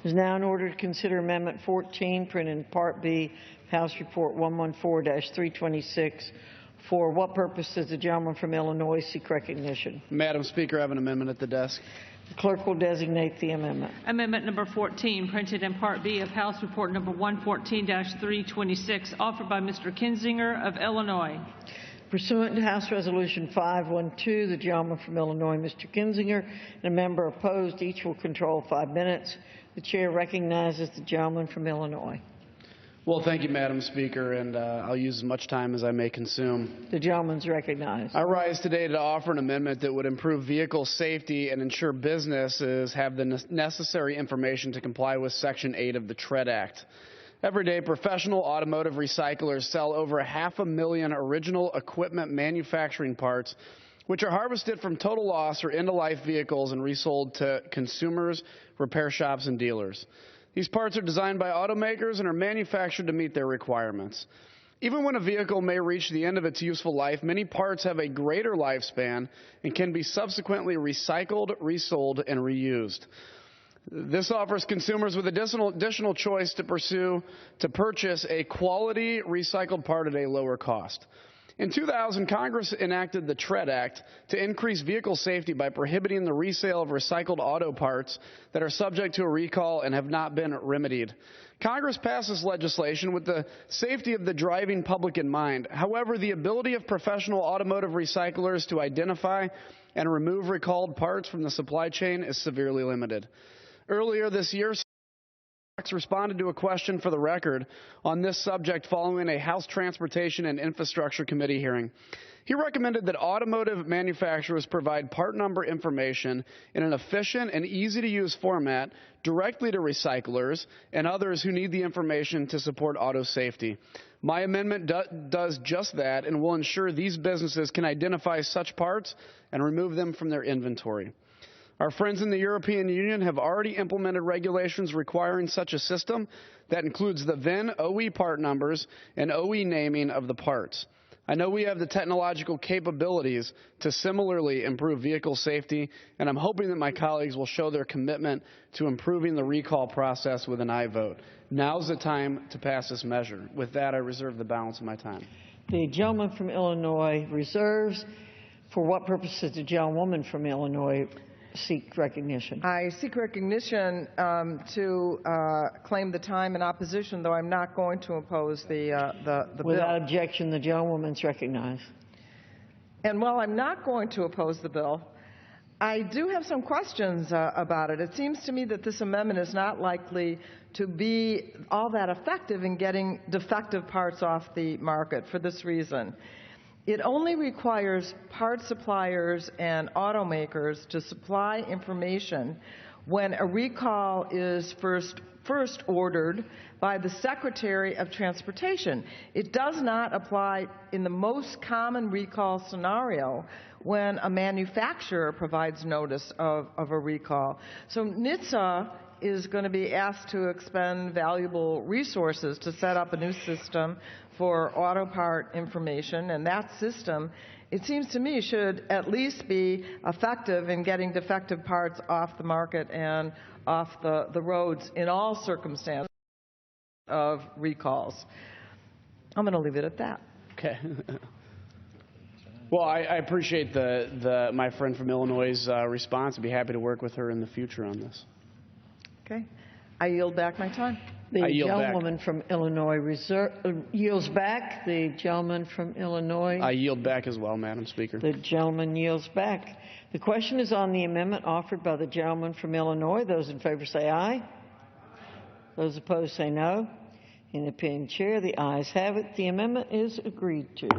It is now in order to consider Amendment 14, printed in Part B, House Report 114-326. For what purpose does the gentleman from Illinois seek recognition? Madam Speaker, I have an amendment at the desk. The clerk will designate the amendment. Amendment number 14, printed in Part B of House Report number 114-326, offered by Mr. Kinzinger of Illinois. Pursuant to House Resolution 512, the gentleman from Illinois, Mr. Kinzinger, and a member opposed, each will control 5 minutes. The chair recognizes the gentleman from Illinois. Well, thank you, Madam Speaker, and I'll use as much time as I may consume. The gentleman's recognized. I rise today to offer an amendment that would improve vehicle safety and ensure businesses have the necessary information to comply with Section 8 of the TREAD Act. Every day, professional automotive recyclers sell over 500,000 original equipment manufacturing parts, which are harvested from total loss or end-of-life vehicles and resold to consumers, repair shops, and dealers. These parts are designed by automakers and are manufactured to meet their requirements. Even when a vehicle may reach the end of its useful life, many parts have a greater lifespan and can be subsequently recycled, resold, and reused. This offers consumers with additional choice to purchase a quality recycled part at a lower cost. In 2000, Congress enacted the TREAD Act to increase vehicle safety by prohibiting the resale of recycled auto parts that are subject to a recall and have not been remedied. Congress passed this legislation with the safety of the driving public in mind. However, the ability of professional automotive recyclers to identify and remove recalled parts from the supply chain is severely limited. Earlier this year, responded to a question for the record on this subject following a House Transportation and Infrastructure Committee hearing. He recommended that automotive manufacturers provide part number information in an efficient and easy-to-use format directly to recyclers and others who need the information to support auto safety. My amendment does just that and will ensure these businesses can identify such parts and remove them from their inventory. Our friends in the European Union have already implemented regulations requiring such a system that includes the VIN OE part numbers and OE naming of the parts. I know we have the technological capabilities to similarly improve vehicle safety, and I'm hoping that my colleagues will show their commitment to improving the recall process with an aye vote. Now's the time to pass this measure. With that, I reserve the balance of my time. The gentleman from Illinois reserves. For what purpose does the gentlewoman from Illinois seek recognition? I seek recognition to claim the time in opposition, though I'm not going to oppose the bill. Without objection, the gentlewoman's recognized. And while I'm not going to oppose the bill, I do have some questions about it. It seems to me that this amendment is not likely to be all that effective in getting defective parts off the market for this reason. It only requires part suppliers and automakers to supply information when a recall is first ordered by the Secretary of Transportation. It does not apply in the most common recall scenario when a manufacturer provides notice of a recall. So NHTSA is going to be asked to expend valuable resources to set up a new system for auto part information, and that system, it seems to me, should at least be effective in getting defective parts off the market and off the roads in all circumstances of recalls. I'm going to leave it at that. Okay. Well, I appreciate my friend from Illinois' response. I'd be happy to work with her in the future on this. Okay. I yield back my time. The gentlewoman from Illinois yields back. The gentleman from Illinois. I yield back as well, Madam Speaker. The gentleman yields back. The question is on the amendment offered by the gentleman from Illinois. Those in favor say aye. Those opposed say no. In the opinion of the chair, the ayes have it. The amendment is agreed to.